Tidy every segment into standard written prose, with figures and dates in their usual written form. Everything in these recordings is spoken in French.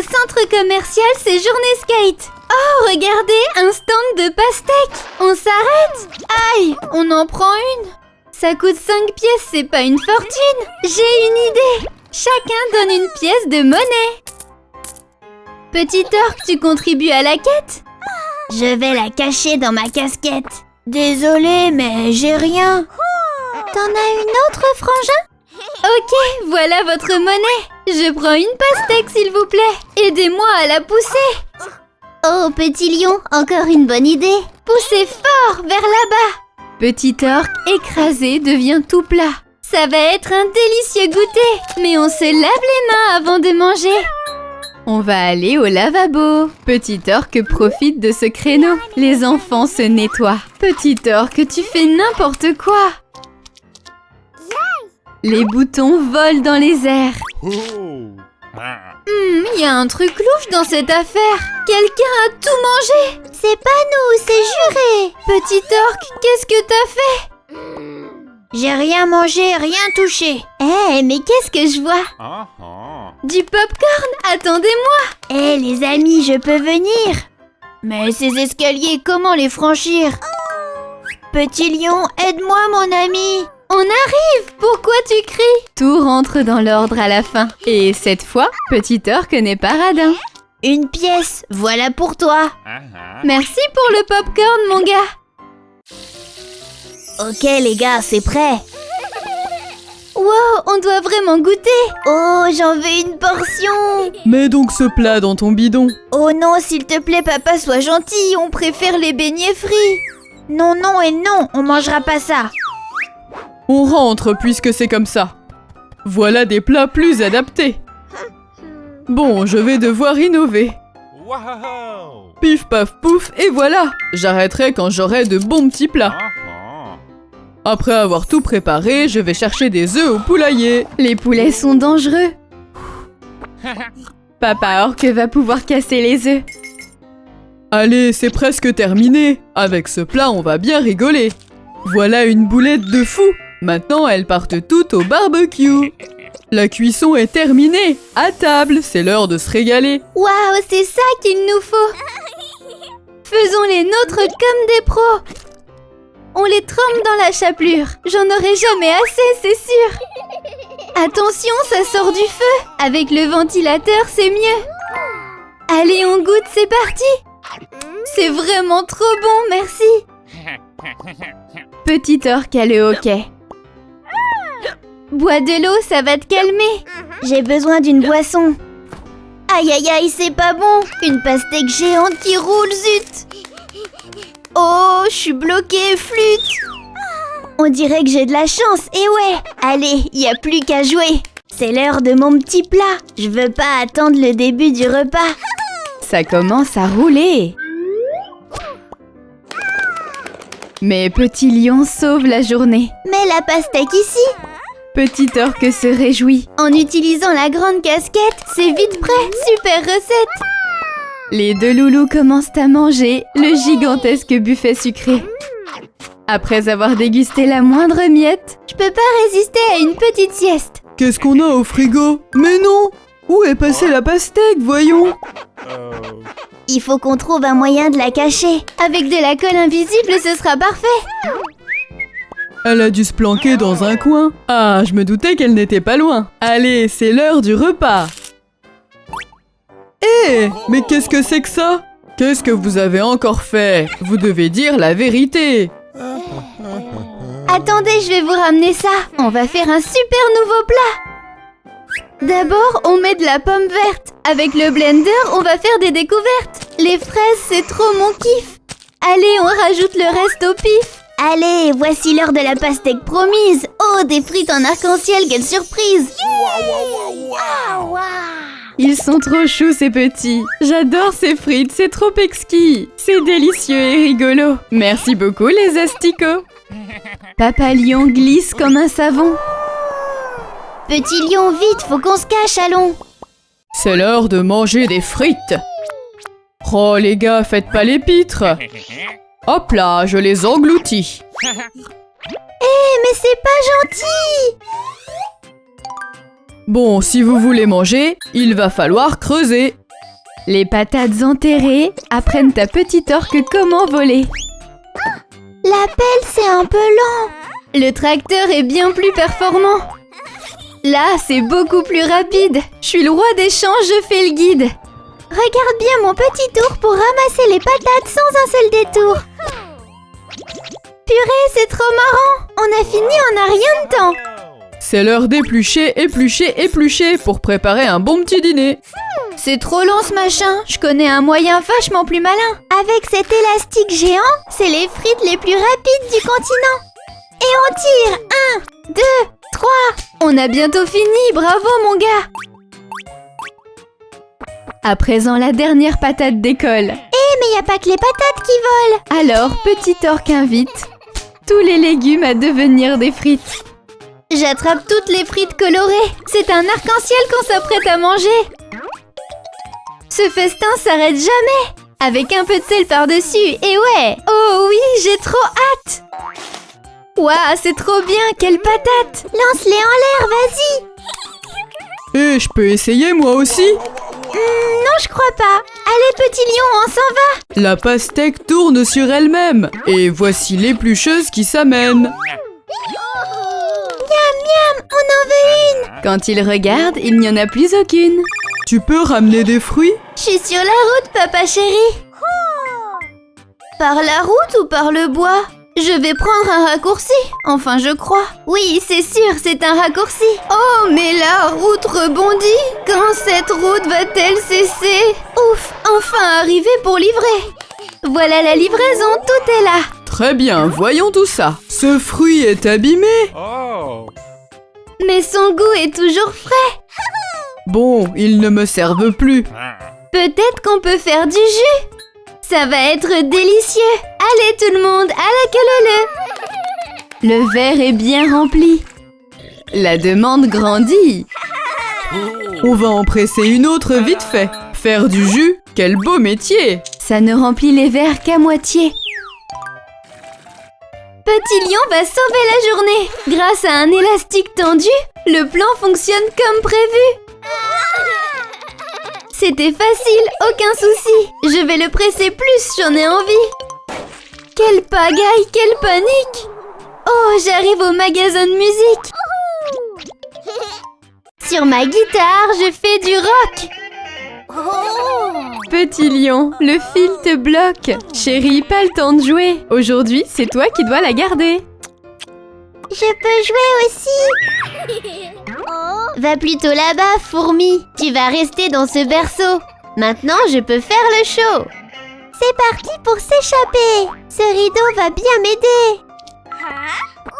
Au centre commercial, c'est journée skate. Oh, regardez, un stand de pastèques. On s'arrête? Aïe, on en prend une. Ça coûte 5 pièces, c'est pas une fortune. J'ai une idée. Chacun donne une pièce de monnaie. Petit orc, tu contribues à la quête? Je vais la cacher dans ma casquette. Désolée, mais j'ai rien. T'en as une autre, frangin? Ok, voilà votre monnaie. Je prends une pastèque, s'il vous plaît. Aidez-moi à la pousser. Oh, petit lion, encore une bonne idée. Poussez fort, vers là-bas. Petit orc écrasé devient tout plat. Ça va être un délicieux goûter. Mais on se lave les mains avant de manger. On va aller au lavabo. Petit orc profite de ce créneau. Les enfants se nettoient. Petit orc, tu fais n'importe quoi. Les boutons volent dans les airs. Y a un truc louche dans cette affaire. Quelqu'un a tout mangé. C'est pas nous, c'est juré. Petit orc, qu'est-ce que t'as fait? J'ai rien mangé, rien touché. Mais qu'est-ce que je vois? Du popcorn, attendez-moi. Les amis, je peux venir. Mais ces escaliers, comment les franchir? Petit lion, aide-moi mon ami. On arrive! Pourquoi tu cries? Tout rentre dans l'ordre à la fin. Et cette fois, Petit orc n'est pas radin. Une pièce, voilà pour toi. Merci pour le popcorn, mon gars. Ok les gars, c'est prêt. Wow, on doit vraiment goûter. Oh, j'en veux une portion. Mets donc ce plat dans ton bidon. Oh non, s'il te plaît, papa, sois gentil. On préfère les beignets frits. Non, non et non, on mangera pas ça. On rentre puisque c'est comme ça. Voilà des plats plus adaptés. Bon, je vais devoir innover. Pif paf pouf et voilà. J'arrêterai quand j'aurai de bons petits plats. Après avoir tout préparé, je vais chercher des œufs au poulailler. Les poulets sont dangereux. Papa orc va pouvoir casser les œufs. Allez, c'est presque terminé. Avec ce plat, on va bien rigoler. Voilà une boulette de fou. Maintenant, elles partent toutes au barbecue. La cuisson est terminée. À table, c'est l'heure de se régaler. Waouh, c'est ça qu'il nous faut. Faisons les nôtres comme des pros. On les trempe dans la chapelure. J'en aurai jamais assez, c'est sûr. Attention, ça sort du feu. Avec le ventilateur, c'est mieux. Allez, on goûte, c'est parti. C'est vraiment trop bon, merci. Petit orc a le hoquet. Bois de l'eau, ça va te calmer. J'ai besoin d'une boisson. Aïe aïe aïe, c'est pas bon. Une pastèque géante qui roule, zut. Oh, je suis bloquée, flûte. On dirait que j'ai de la chance, et ouais. Allez, y a plus qu'à jouer. C'est l'heure de mon petit plat. Je veux pas attendre le début du repas. Ça commence à rouler. Mais Petit lion sauve la journée. Mets la pastèque ici. Petit orc se réjouit. En utilisant la grande casquette, c'est vite prêt. Super recette. Les deux loulous commencent à manger le gigantesque buffet sucré. Après avoir dégusté la moindre miette, je peux pas résister à une petite sieste. Qu'est-ce qu'on a au frigo? Mais non! Où est passée la pastèque, voyons? Il faut qu'on trouve un moyen de la cacher. Avec de la colle invisible, ce sera parfait. Elle a dû se planquer dans un coin. Ah, je me doutais qu'elle n'était pas loin. Allez, c'est l'heure du repas. Hé, mais qu'est-ce que c'est que ça? Qu'est-ce que vous avez encore fait? Vous devez dire la vérité. Attendez, je vais vous ramener ça. On va faire un super nouveau plat. D'abord, on met de la pomme verte. Avec le blender, on va faire des découvertes. Les fraises, c'est trop mon kiff. Allez, on rajoute le reste au pif. Allez, voici l'heure de la pastèque promise. Oh, des frites en arc-en-ciel, quelle surprise. Ils sont trop choux, ces petits. J'adore ces frites, c'est trop exquis. C'est délicieux et rigolo. Merci beaucoup, les asticots. Papa lion glisse comme un savon. Petit lion, vite, faut qu'on se cache, allons. C'est l'heure de manger des frites. Oh, les gars, faites pas les pitres. Hop là, je les engloutis. Mais c'est pas gentil. Bon, si vous voulez manger, il va falloir creuser. Les patates enterrées apprennent à Petit Orque comment voler. La pelle, c'est un peu lent. Le tracteur est bien plus performant. Là, c'est beaucoup plus rapide. Je suis le roi des champs, je fais le guide. Regarde bien mon petit tour pour ramasser les patates sans un seul détour. Purée, c'est trop marrant. On a fini en un rien de temps. C'est l'heure d'éplucher, éplucher, éplucher pour préparer un bon petit dîner. C'est trop long ce machin. Je connais un moyen vachement plus malin. Avec cet élastique géant, c'est les frites les plus rapides du continent. Et on tire. 1, 2, 3. On a bientôt fini. Bravo mon gars. À présent, la dernière patate décolle. Mais y a pas que les patates qui volent. Alors, Petit Orque invite tous les légumes à devenir des frites. J'attrape toutes les frites colorées. C'est un arc-en-ciel qu'on s'apprête à manger. Ce festin s'arrête jamais. Avec un peu de sel par-dessus. Et ouais. Oh oui, j'ai trop hâte. Waouh, c'est trop bien. Quelle patate. Lance-les en l'air, vas-y. Et je peux essayer moi aussi? Non, je crois pas. Allez, petit lion, on s'en va. La pastèque tourne sur elle-même. Et voici l'éplucheuse qui s'amène. Miam, miam, on en veut une. Quand il regarde, il n'y en a plus aucune. Tu peux ramener des fruits? Je suis sur la route, papa chéri. Par la route ou par le bois? Je vais prendre un raccourci. Enfin, je crois. Oui, c'est sûr, c'est un raccourci. Oh, mais la route rebondit. Quand cette route va-t-elle cesser? Ouf, enfin arrivé pour livrer. Voilà la livraison, tout est là. Très bien, voyons tout ça. Ce fruit est abîmé. Mais son goût est toujours frais. Bon, ils ne me servent plus. Peut-être qu'on peut faire du jus. Ça va être délicieux. Allez tout le monde, à la queue leu. Le verre est bien rempli. La demande grandit. On va en presser une autre vite fait. Faire du jus, quel beau métier. Ça ne remplit les verres qu'à moitié. Petit lion va sauver la journée. Grâce à un élastique tendu, le plan fonctionne comme prévu. C'était facile, aucun souci. Je vais le presser plus, j'en ai envie. Quelle pagaille, quelle panique. Oh, j'arrive au magasin de musique. Sur ma guitare, je fais du rock. Petit lion, le fil te bloque. Chérie, pas le temps de jouer. Aujourd'hui, c'est toi qui dois la garder. Je peux jouer aussi. Va plutôt là-bas, fourmi. Tu vas rester dans ce berceau. Maintenant, je peux faire le show. C'est parti pour s'échapper. Ce rideau va bien m'aider.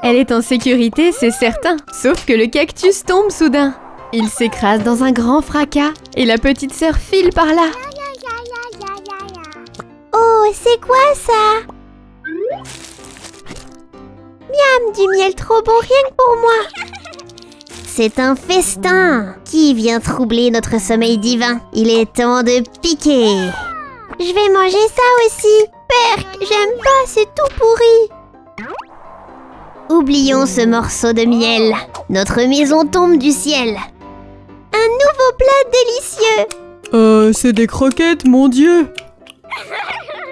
Elle est en sécurité, c'est certain. Sauf que le cactus tombe soudain. Il s'écrase dans un grand fracas et la petite sœur file par là. Oh, c'est quoi ça? Miam, du miel trop bon rien que pour moi. C'est un festin. Qui vient troubler notre sommeil divin? Il est temps de piquer. Je vais manger ça aussi. Perk, j'aime pas, c'est tout pourri. Oublions ce morceau de miel. Notre maison tombe du ciel. Un nouveau plat délicieux. C'est des croquettes, mon Dieu.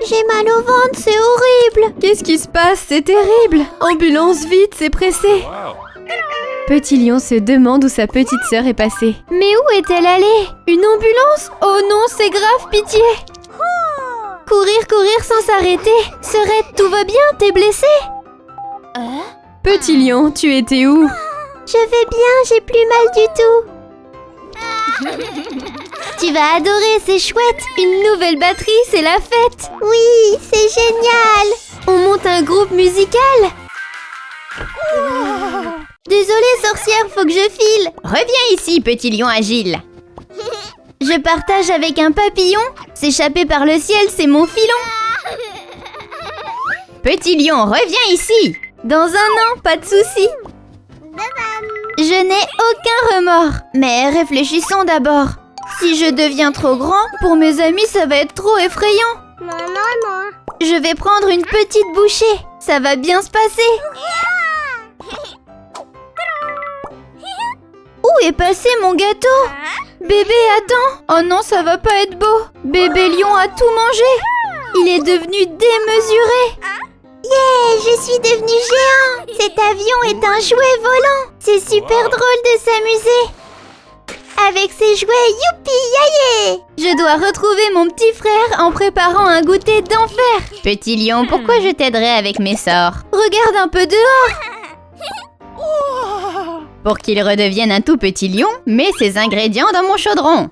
J'ai mal au ventre, c'est horrible. Qu'est-ce qui se passe? C'est terrible. Ambulance, vite, c'est pressé. Petit lion se demande où sa petite sœur est passée. Mais où est-elle allée? Une ambulance? Oh non, c'est grave, pitié. Courir, courir sans s'arrêter. Sœurette, tout va bien? T'es blessée? Petit lion, tu étais où? Je vais bien, j'ai plus mal du tout. Tu vas adorer, c'est chouette. Une nouvelle batterie, c'est la fête. Oui, c'est génial. On monte un groupe musical. Désolée, sorcière, faut que je file. Reviens ici, petit lion agile. Je partage avec un papillon. S'échapper par le ciel, c'est mon filon. Petit lion, reviens ici. Dans un an, pas de souci. Je n'ai aucun remords. Mais réfléchissons d'abord. Si je deviens trop grand, pour mes amis, ça va être trop effrayant. Je vais prendre une petite bouchée. Ça va bien se passer. Où est passé mon gâteau? Bébé, attends! Oh non, ça va pas être beau! Bébé lion a tout mangé! Il est devenu démesuré! Yeah, je suis devenu géant! Cet avion est un jouet volant! C'est super drôle de s'amuser! Avec ces jouets, youpi, yaye! Je dois retrouver mon petit frère en préparant un goûter d'enfer! Petit lion, pourquoi je t'aiderais avec mes sorts? Regarde un peu dehors! Pour qu'il redevienne un tout petit lion, mets ces ingrédients dans mon chaudron.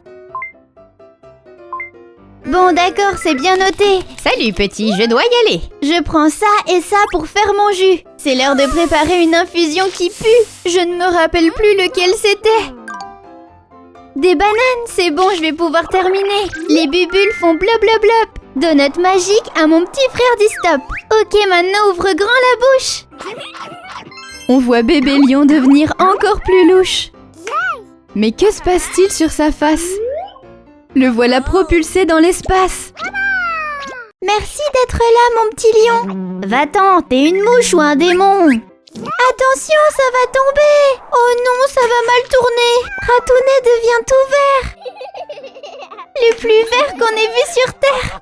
Bon d'accord, c'est bien noté. Salut petit, je dois y aller. Je prends ça et ça pour faire mon jus. C'est l'heure de préparer une infusion qui pue. Je ne me rappelle plus lequel c'était. Des bananes, c'est bon, je vais pouvoir terminer. Les bubules font blop blop blop. Donut magique à mon petit frère dit stop. Ok, maintenant ouvre grand la bouche. On voit bébé lion devenir encore plus louche. Mais que se passe-t-il sur sa face? Le voilà propulsé dans l'espace. Merci d'être là, mon petit lion. Va-t'en, t'es une mouche ou un démon? Attention, ça va tomber. Oh non, ça va mal tourner. Ratounet devient tout vert. Le plus vert qu'on ait vu sur Terre.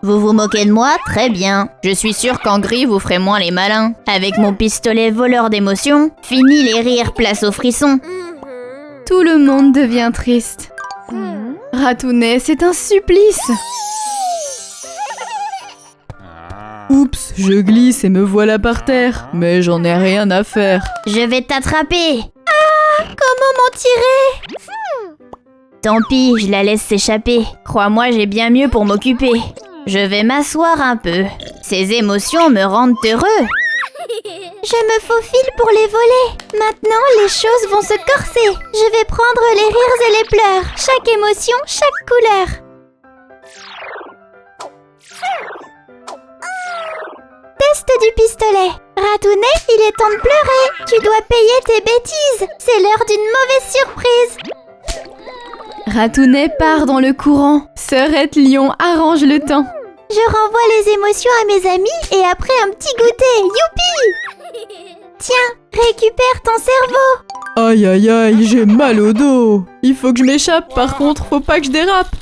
Vous vous moquez de moi? Très bien. Je suis sûre qu'en gris, vous ferez moins les malins. Avec mon pistolet voleur d'émotions, fini les rires, place aux frissons. Tout le monde devient triste. Ratounet, c'est un supplice. Oups, je glisse et me voilà par terre. Mais j'en ai rien à faire. Je vais t'attraper. Ah, comment m'en tirer? Tant pis, je la laisse s'échapper. Crois-moi, j'ai bien mieux pour m'occuper. Je vais m'asseoir un peu. Ces émotions me rendent heureux. Je me faufile pour les voler. Maintenant, les choses vont se corser. Je vais prendre les rires et les pleurs. Chaque émotion, chaque couleur. Test du pistolet. Ratounet, il est temps de pleurer. Tu dois payer tes bêtises. C'est l'heure d'une mauvaise surprise. Ratounet part dans le courant. Sœurette lion arrange le temps. Je renvoie les émotions à mes amis et après un petit goûter. Youpi! Tiens, récupère ton cerveau. Aïe aïe aïe, j'ai mal au dos. Il faut que je m'échappe, par contre, faut pas que je dérape.